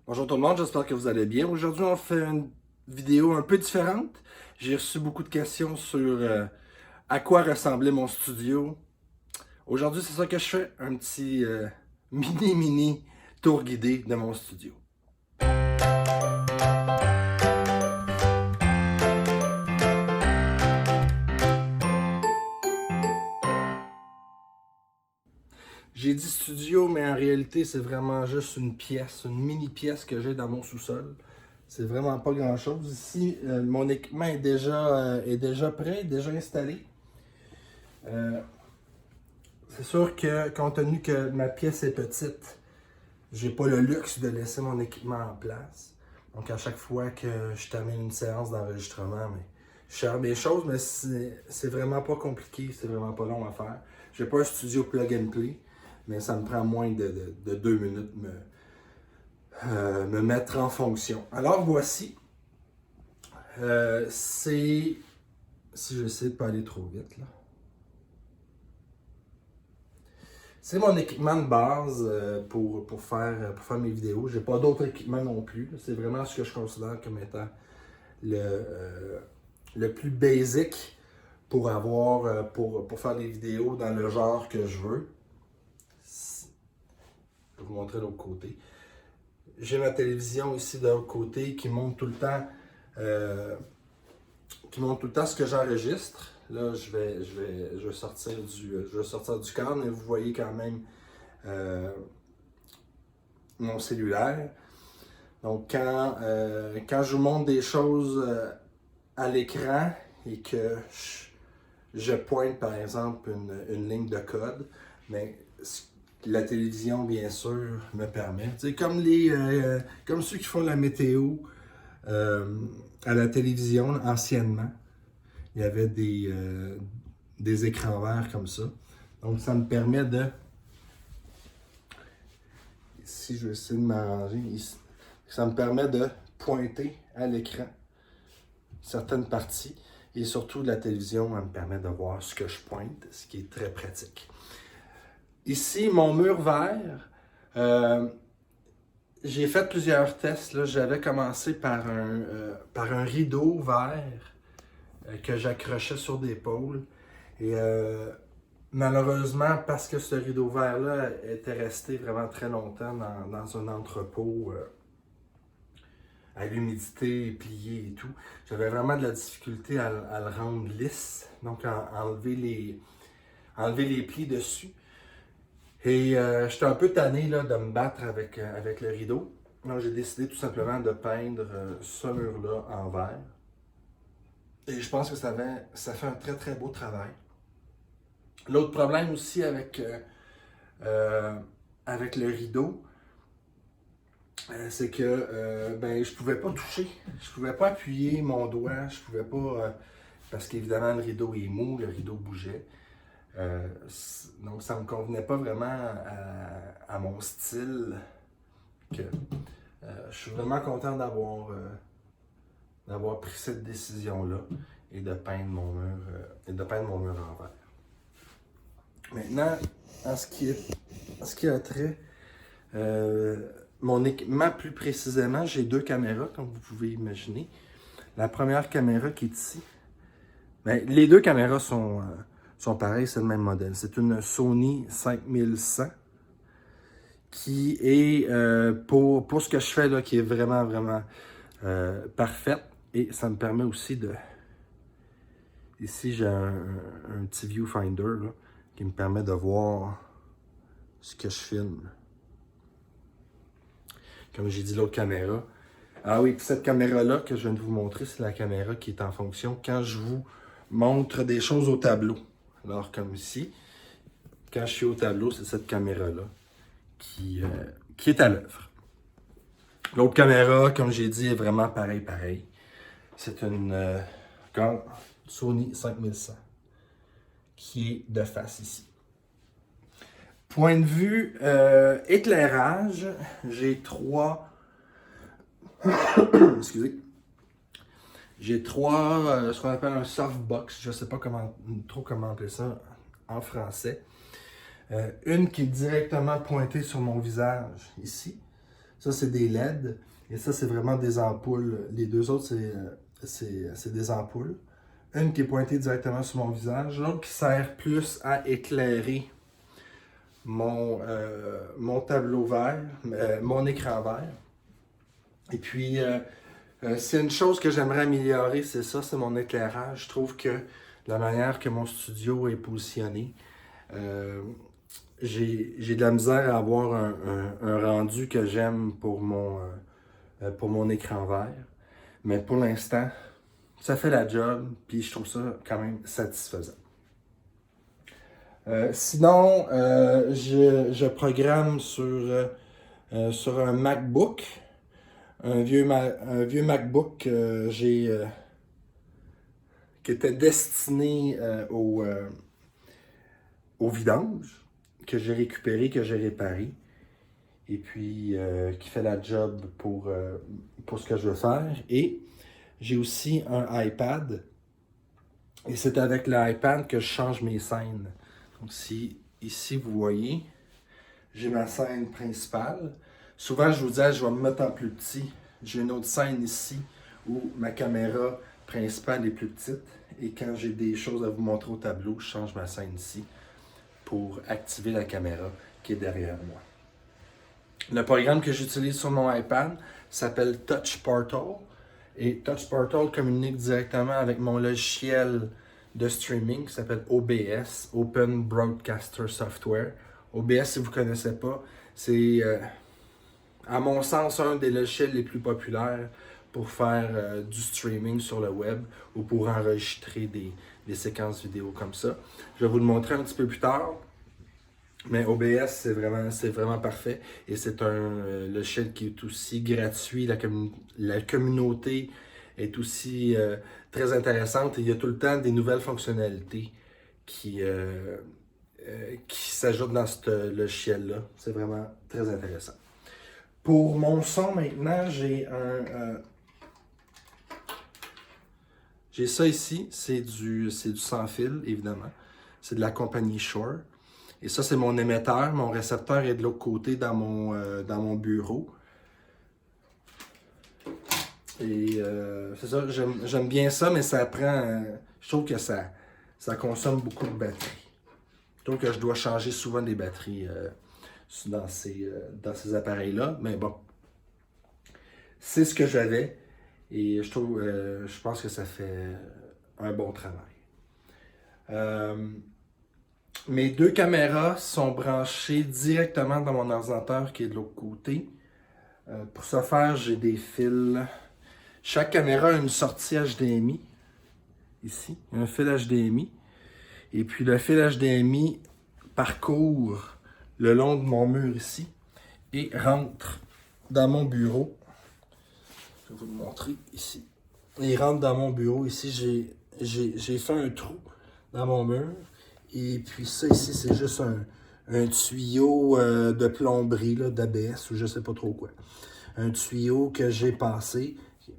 Bonjour tout le monde, j'espère que vous allez bien. Aujourd'hui, on fait une vidéo un peu différente. J'ai reçu beaucoup de questions sur à quoi ressemblait mon studio. Aujourd'hui, c'est ça que je fais, un petit mini tour guidé de mon studio. J'ai dit studio, mais en réalité, c'est vraiment juste une pièce, une mini pièce que j'ai dans mon sous-sol. C'est vraiment pas grand-chose. Ici, mon équipement est déjà prêt, déjà installé. Euh, c'est sûr que, compte tenu que ma pièce est petite, j'ai pas le luxe de laisser mon équipement en place. Donc, à chaque fois que je termine une séance d'enregistrement, je cherche des choses, mais c'est vraiment pas compliqué, c'est vraiment pas long à faire. J'ai pas un studio plug and play, mais ça me prend moins de 2 minutes me mettre en fonction. Alors, voici. C'est. Si j'essaie de pas aller trop vite, là. C'est mon équipement de base pour faire mes vidéos. J'ai pas d'autres équipements non plus. C'est vraiment ce que je considère comme étant le plus basic pour avoir pour faire des vidéos dans le genre que je veux. Je vais vous montrer de l'autre côté. J'ai ma télévision ici de l'autre côté qui montre tout le temps ce que j'enregistre. Là, je vais sortir du cadre, mais vous voyez quand même mon cellulaire. Donc, quand je vous montre des choses à l'écran et que je pointe, par exemple, une ligne de code, mais la télévision, bien sûr, me permet. C'est comme comme ceux qui font la météo à la télévision anciennement. Il y avait des écrans verts comme ça. Donc, ça me permet de... Ici, je vais essayer de m'arranger. Ici, ça me permet de pointer à l'écran certaines parties. Et surtout, la télévision, elle me permet de voir ce que je pointe, ce qui est très pratique. Ici, mon mur vert, j'ai fait plusieurs tests. Là. J'avais commencé par un rideau vert que j'accrochais sur des pôles. Et malheureusement, parce que ce rideau vert-là était resté vraiment très longtemps dans un entrepôt à l'humidité, plié et tout, j'avais vraiment de la difficulté à le rendre lisse, donc à enlever les plis dessus. Et j'étais un peu tanné là, de me battre avec le rideau. Donc j'ai décidé tout simplement de peindre ce mur-là en vert. Et je pense que ça fait un très très beau travail. L'autre problème aussi avec le rideau, c'est que je pouvais pas toucher. Je pouvais pas appuyer mon doigt. Je pouvais pas. Parce qu'évidemment, le rideau est mou, le rideau bougeait. Donc, ça me convenait pas vraiment à mon style. Que, je suis vraiment content d'avoir pris cette décision-là et de peindre mon mur en vert. Maintenant, en ce qui a trait, mon équipement plus précisément, j'ai 2 caméras, comme vous pouvez imaginer. La première caméra qui est ici, les 2 caméras sont pareilles, c'est le même modèle. C'est une Sony 5100 qui est, pour ce que je fais là, qui est vraiment, vraiment parfaite. Et ça me permet aussi de... Ici, j'ai un petit viewfinder là, qui me permet de voir ce que je filme. Comme j'ai dit, l'autre caméra. Ah oui, puis cette caméra-là que je viens de vous montrer, c'est la caméra qui est en fonction quand je vous montre des choses au tableau. Alors, comme ici, quand je suis au tableau, c'est cette caméra-là qui est à l'œuvre. L'autre caméra, comme j'ai dit, est vraiment pareil. C'est une Sony 5100 qui est de face ici. Point de vue éclairage, j'ai 3... Excusez. J'ai 3, ce qu'on appelle un softbox. Je ne sais pas trop comment appeler ça en français. Une qui est directement pointée sur mon visage, ici. Ça, c'est des LED. Et ça, c'est vraiment des ampoules. Les deux autres, c'est des ampoules. Une qui est pointée directement sur mon visage, l'autre qui sert plus à éclairer mon tableau vert, mon écran vert. Et puis, c'est une chose que j'aimerais améliorer, c'est ça, c'est mon éclairage. Je trouve que la manière que mon studio est positionné, j'ai de la misère à avoir un rendu que j'aime pour mon écran vert. Mais pour l'instant, ça fait la job, puis je trouve ça quand même satisfaisant. Sinon, je programme sur un MacBook, un vieux MacBook qui était destiné au vidange, que j'ai récupéré, que j'ai réparé, et puis qui fait la job pour ce que je veux faire. Et j'ai aussi un iPad, et c'est avec l'iPad que je change mes scènes. Donc ici vous voyez, j'ai ma scène principale. Souvent je vous dis, je vais me mettre en plus petit. J'ai une autre scène ici où ma caméra principale est plus petite. Et quand j'ai des choses à vous montrer au tableau, je change ma scène ici pour activer la caméra qui est derrière moi. Le programme que j'utilise sur mon iPad s'appelle Touch Portal. Et Touch Portal communique directement avec mon logiciel de streaming qui s'appelle OBS, Open Broadcaster Software. OBS, si vous ne connaissez pas, c'est, à mon sens, un des logiciels les plus populaires pour faire du streaming sur le web ou pour enregistrer des séquences vidéo comme ça. Je vais vous le montrer un petit peu plus tard. Mais OBS, c'est vraiment parfait. Et c'est un logiciel qui est aussi gratuit. La communauté est aussi très intéressante. Et il y a tout le temps des nouvelles fonctionnalités qui s'ajoutent dans ce logiciel-là. C'est vraiment très intéressant. Pour mon son, maintenant, j'ai ça ici. C'est du sans fil, évidemment. C'est de la compagnie Shure. Et ça, c'est mon émetteur. Mon récepteur est de l'autre côté dans mon bureau. Et c'est ça, j'aime bien ça, mais ça prend... je trouve que ça consomme beaucoup de batterie. Je trouve que je dois changer souvent des batteries dans ces appareils-là. Mais bon, c'est ce que j'avais. Et je pense que ça fait un bon travail. Mes deux caméras sont branchées directement dans mon ordinateur qui est de l'autre côté. Pour ce faire, j'ai des fils. Chaque caméra a une sortie HDMI. Ici, un fil HDMI. Et puis le fil HDMI parcourt le long de mon mur ici et rentre dans mon bureau. Je vais vous le montrer ici. Il rentre dans mon bureau. Ici, j'ai fait un trou dans mon mur. Et puis ça ici, c'est juste un tuyau de plomberie, d'ABS ou je sais pas trop quoi. Un tuyau que j'ai passé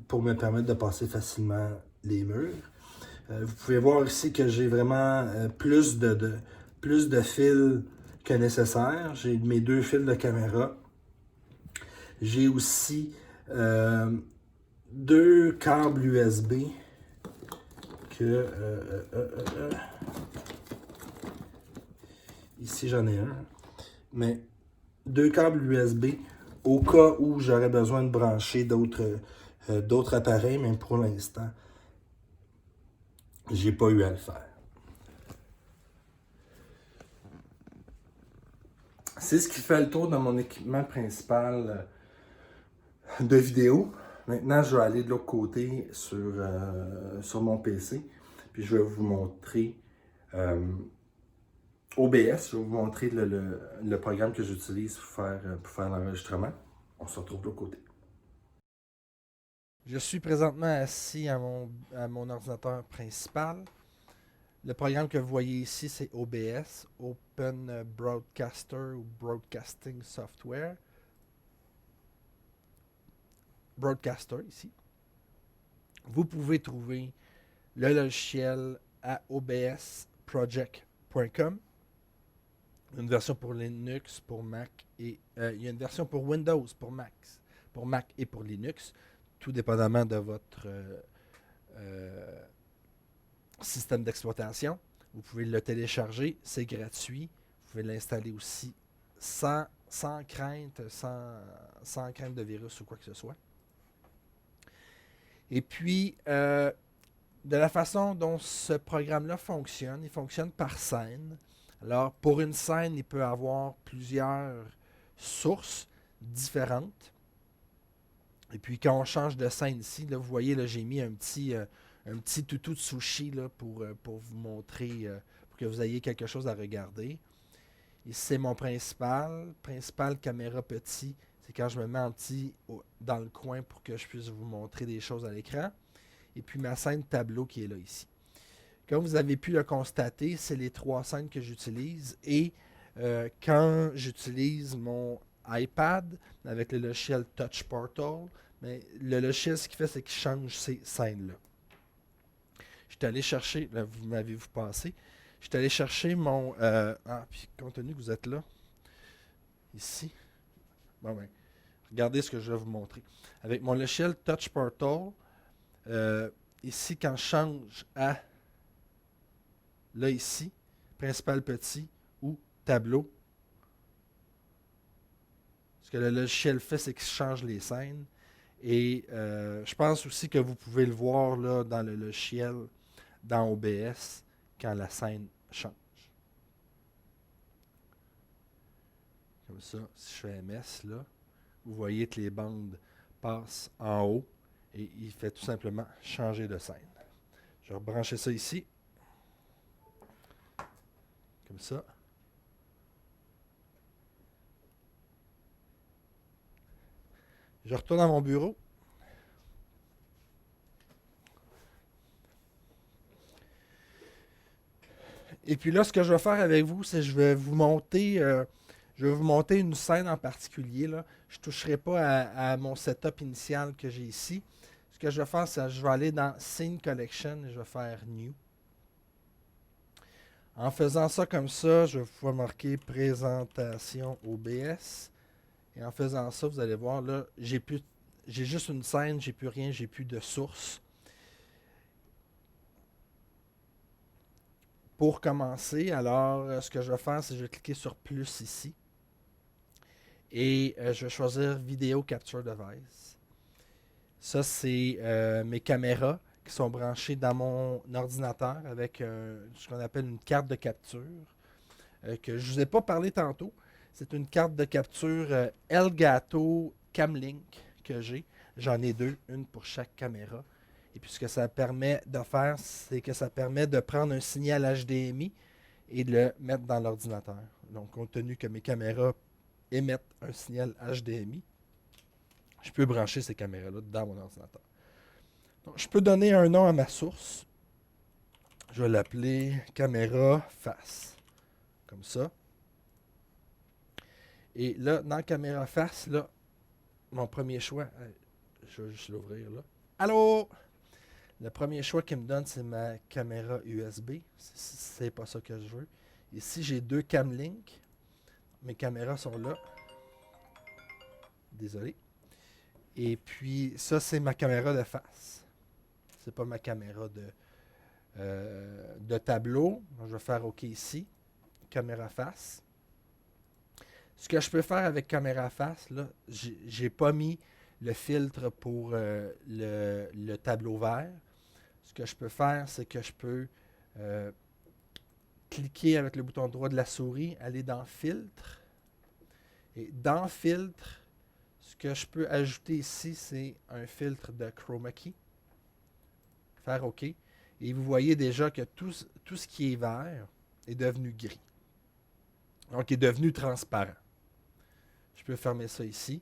pour me permettre de passer facilement les murs. Vous pouvez voir ici que j'ai vraiment plus de fils que nécessaire. J'ai mes deux fils de caméra. J'ai aussi deux câbles USB que... ici, j'en ai un. Mais deux câbles USB au cas où j'aurais besoin de brancher d'autres appareils, mais pour l'instant, j'ai pas eu à le faire. C'est ce qui fait le tour de mon équipement principal de vidéo. Maintenant, je vais aller de l'autre côté sur mon PC. Puis je vais vous montrer OBS. Je vais vous montrer le programme que j'utilise pour faire l'enregistrement. On se retrouve de l'autre côté. Je suis présentement assis à mon ordinateur principal. Le programme que vous voyez ici, c'est OBS, Open Broadcaster ou Broadcasting Software. Broadcaster ici. Vous pouvez trouver le logiciel à obsproject.com. Une version pour Linux, pour Mac et il y a une version pour Windows, pour Mac et pour Linux, tout dépendamment de votre euh, système d'exploitation. Vous pouvez le télécharger, c'est gratuit. Vous pouvez l'installer aussi sans crainte, sans crainte de virus ou quoi que ce soit. Et puis, de la façon dont ce programme-là fonctionne, il fonctionne par scène. Alors, pour une scène, il peut avoir plusieurs sources différentes. Et puis, quand on change de scène ici, là, vous voyez, là, j'ai mis un petit toutou de sushi là, pour vous montrer, pour que vous ayez quelque chose à regarder. Ici, c'est mon principal caméra petit. C'est quand je me mets en petit dans le coin pour que je puisse vous montrer des choses à l'écran. Et puis ma scène tableau qui est là ici. Comme vous avez pu le constater, c'est les trois scènes que j'utilise. Et quand j'utilise mon iPad avec le logiciel Touch Portal, mais le logiciel, ce qu'il fait, c'est qu'il change ces scènes-là. Je suis allé chercher, là, vous m'avez vu passer, je suis allé chercher mon... puis compte tenu que vous êtes là, ici, bon ben, regardez ce que je vais vous montrer. Avec mon logiciel Touch Portal, ici, quand je change à, là ici, principal petit ou tableau, ce que le logiciel fait, c'est qu'il change les scènes. Et je pense aussi que vous pouvez le voir là, dans le logiciel, dans OBS, quand la scène change. Comme ça, si je fais MS, là, vous voyez que les bandes passent en haut et il fait tout simplement changer de scène. Je vais rebrancher ça ici. Comme ça. Je retourne à mon bureau. Et puis là, ce que je vais faire avec vous, c'est que je vais vous monter une scène en particulier. Là. Je ne toucherai pas à mon setup initial que j'ai ici. Ce que je vais faire, c'est que je vais aller dans Scene Collection et je vais faire New. En faisant ça comme ça, je vais pouvoir marquer Présentation OBS. Et en faisant ça, vous allez voir, là, j'ai juste une scène, j'ai plus rien, j'ai plus de source. Pour commencer, alors, ce que je vais faire, c'est que je vais cliquer sur plus ici. Et je vais choisir Video Capture Device. Ça, c'est mes caméras qui sont branchées dans mon ordinateur avec ce qu'on appelle une carte de capture que je ne vous ai pas parlé tantôt. C'est une carte de capture Elgato Camlink que j'ai. J'en ai deux, une pour chaque caméra. Et puis ce que ça permet de faire, c'est que ça permet de prendre un signal HDMI et de le mettre dans l'ordinateur. Donc, compte tenu que mes caméras émettent un signal HDMI, je peux brancher ces caméras-là dans mon ordinateur. Donc, je peux donner un nom à ma source. Je vais l'appeler caméra face. Comme ça. Et là, dans caméra face, là, mon premier choix, je vais juste l'ouvrir là. Allô? Le premier choix qu'il me donne, c'est ma caméra USB. C'est pas ça que je veux. Ici, j'ai deux Camlink. Mes caméras sont là. Désolé. Et puis, ça, c'est ma caméra de face. C'est pas ma caméra de tableau. Donc, je vais faire OK ici. Caméra face. Ce que je peux faire avec caméra face, là, j'ai pas mis le filtre pour le tableau vert. Ce que je peux faire, c'est que je peux cliquer avec le bouton droit de la souris, aller dans Filtre. Et dans Filtre, ce que je peux ajouter ici, c'est un filtre de Chroma Key. Faire OK. Et vous voyez déjà que tout ce qui est vert est devenu gris. Donc, il est devenu transparent. Je peux fermer ça ici.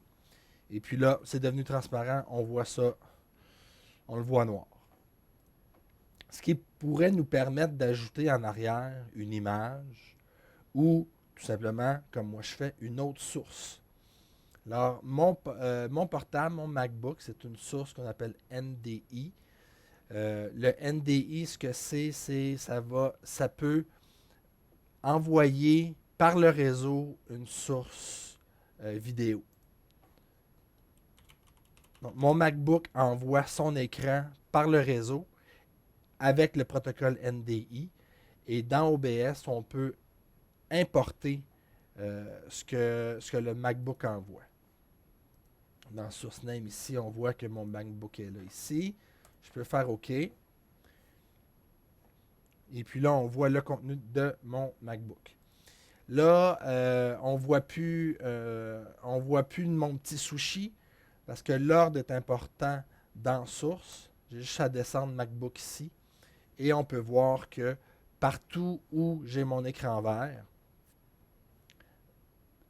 Et puis là, c'est devenu transparent. On voit ça. On le voit noir. Ce qui pourrait nous permettre d'ajouter en arrière une image ou tout simplement, comme moi je fais, une autre source. Alors, mon portable, mon MacBook, c'est une source qu'on appelle NDI. Le NDI, ce que ça peut envoyer par le réseau une source vidéo. Donc, mon MacBook envoie son écran par le réseau avec le protocole NDI. Et dans OBS, on peut importer ce que le MacBook envoie. Dans Source Name ici, on voit que mon MacBook est là ici. Je peux faire OK. Et puis là, on voit le contenu de mon MacBook. Là, on voit plus mon petit sushi parce que l'ordre est important dans Source. J'ai juste à descendre MacBook ici. Et on peut voir que partout où j'ai mon écran vert,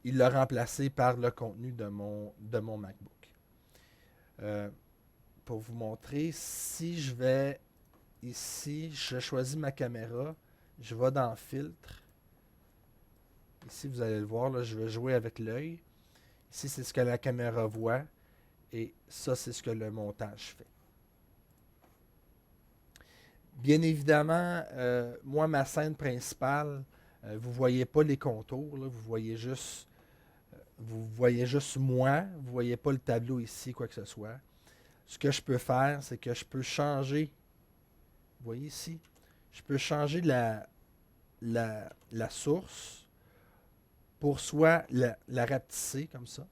il l'a remplacé par le contenu de mon MacBook. Pour vous montrer, si je vais ici, je choisis ma caméra, je vais dans Filtre. Ici, vous allez le voir, là, je vais jouer avec l'œil. Ici, c'est ce que la caméra voit. Et ça, c'est ce que le montage fait. Bien évidemment, moi, ma scène principale, vous ne voyez pas les contours. Là, vous voyez juste moi. Vous ne voyez pas le tableau ici, quoi que ce soit. Ce que je peux faire, c'est que je peux changer. Vous voyez ici? Je peux changer la source pour soit la rapetisser comme ça.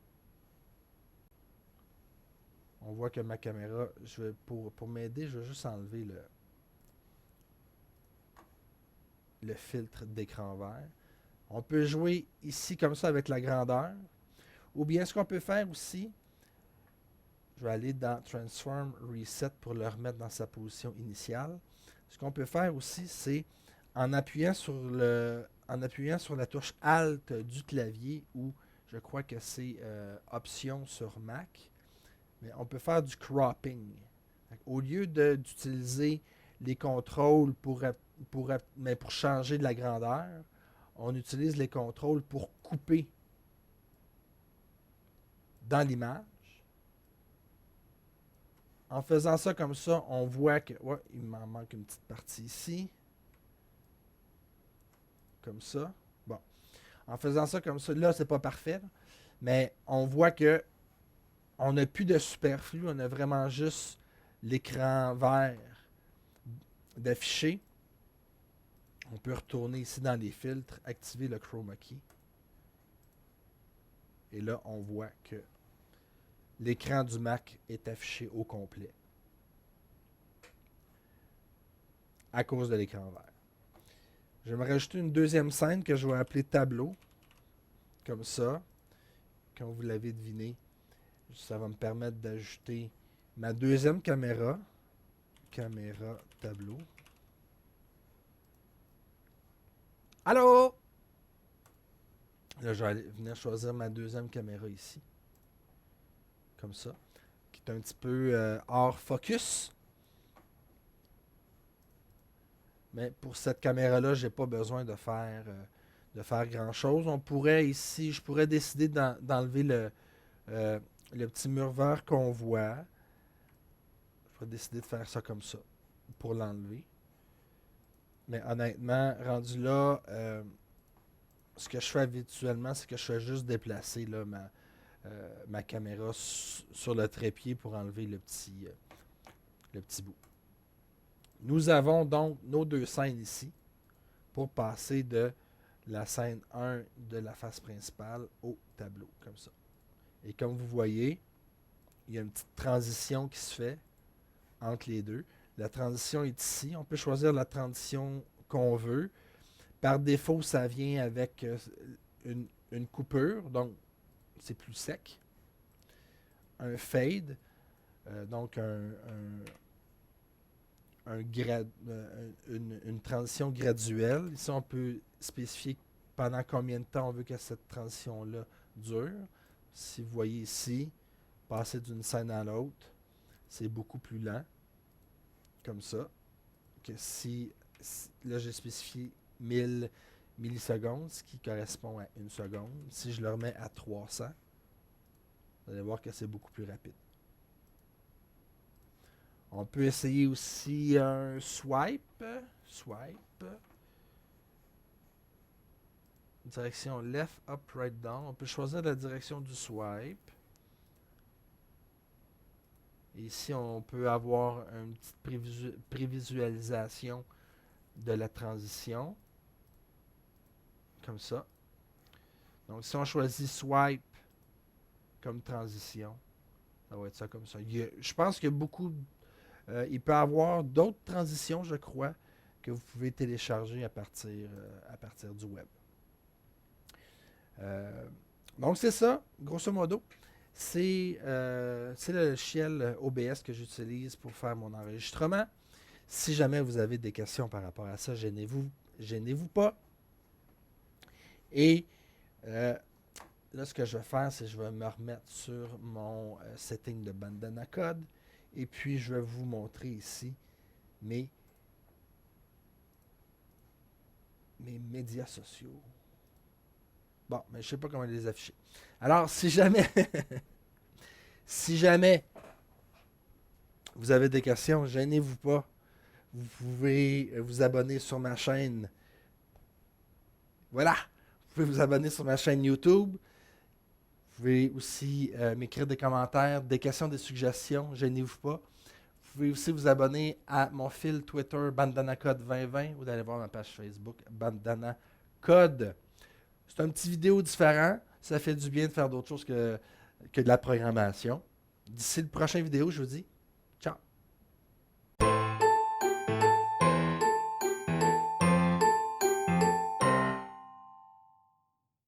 On voit que ma caméra, pour m'aider, je vais juste enlever le filtre d'écran vert. On peut jouer ici comme ça avec la grandeur. Ou bien ce qu'on peut faire aussi, je vais aller dans Transform Reset pour le remettre dans sa position initiale. Ce qu'on peut faire aussi, c'est en appuyant sur la touche Alt du clavier, ou je crois que c'est Option sur Mac, mais on peut faire du cropping. Au lieu d'utiliser les contrôles pour changer de la grandeur, on utilise les contrôles pour couper dans l'image. En faisant ça comme ça, on voit que... Ouais, il m'en manque une petite partie ici. Comme ça. Bon. En faisant ça comme ça, là, c'est pas parfait. Là, mais on voit que on n'a plus de superflu. On a vraiment juste l'écran vert d'afficher. On peut retourner ici dans les filtres, activer le chroma key. Et là, on voit que l'écran du Mac est affiché au complet à cause de l'écran vert. Je vais me rajouter une deuxième scène que je vais appeler tableau. Comme ça. Comme vous l'avez deviné, ça va me permettre d'ajouter ma deuxième caméra. Caméra tableau. Allô? Là, je vais venir choisir ma deuxième caméra ici. Comme ça. Qui est un petit peu hors focus. Mais pour cette caméra-là, je n'ai pas besoin de faire grand-chose. On pourrait ici, je pourrais décider d'enlever le petit mur vert qu'on voit. Je pourrais décider de faire ça comme ça pour l'enlever. Mais honnêtement, rendu là, ce que je fais habituellement, c'est que je fais juste déplacer là, ma caméra sur le trépied pour enlever le petit bout. Nous avons donc nos deux scènes ici pour passer de la scène 1 de la face principale au tableau, comme ça. Et comme vous voyez, il y a une petite transition qui se fait entre les deux. La transition est ici. On peut choisir la transition qu'on veut. Par défaut, ça vient avec une coupure, donc c'est plus sec. Un fade, donc une transition graduelle. Ici, on peut spécifier pendant combien de temps on veut que cette transition-là dure. Si vous voyez ici, passer d'une scène à l'autre, c'est beaucoup plus lent. Comme ça. Que là, j'ai spécifié 1000 millisecondes, ce qui correspond à 1 seconde. Si je le remets à 300, vous allez voir que c'est beaucoup plus rapide. On peut essayer aussi un swipe. Direction left, up, right, down. On peut choisir la direction du swipe. Et ici, on peut avoir une petite prévisualisation de la transition. Comme ça. Donc, si on choisit swipe comme transition, ça va être ça comme ça. Je pense qu'il y a beaucoup... il peut y avoir d'autres transitions, je crois, que vous pouvez télécharger à partir du web. Donc, c'est ça, grosso modo. C'est le logiciel OBS que j'utilise pour faire mon enregistrement. Si jamais vous avez des questions par rapport à ça, gênez-vous pas. Et là, ce que je vais faire, c'est que je vais me remettre sur mon setting de Bandana Code. Et puis, je vais vous montrer ici mes médias sociaux. Bon, mais je ne sais pas comment les afficher. Alors, si jamais vous avez des questions, gênez-vous pas. Vous pouvez vous abonner sur ma chaîne. Voilà. Vous pouvez vous abonner sur ma chaîne YouTube. Vous pouvez aussi m'écrire des commentaires, des questions, des suggestions. Gênez-vous pas. Vous pouvez aussi vous abonner à mon fil Twitter Bandana Code 2020 ou d'aller voir ma page Facebook Bandana Code. C'est un petit vidéo différent. Ça fait du bien de faire d'autres choses que de la programmation. D'ici le prochain vidéo, je vous dis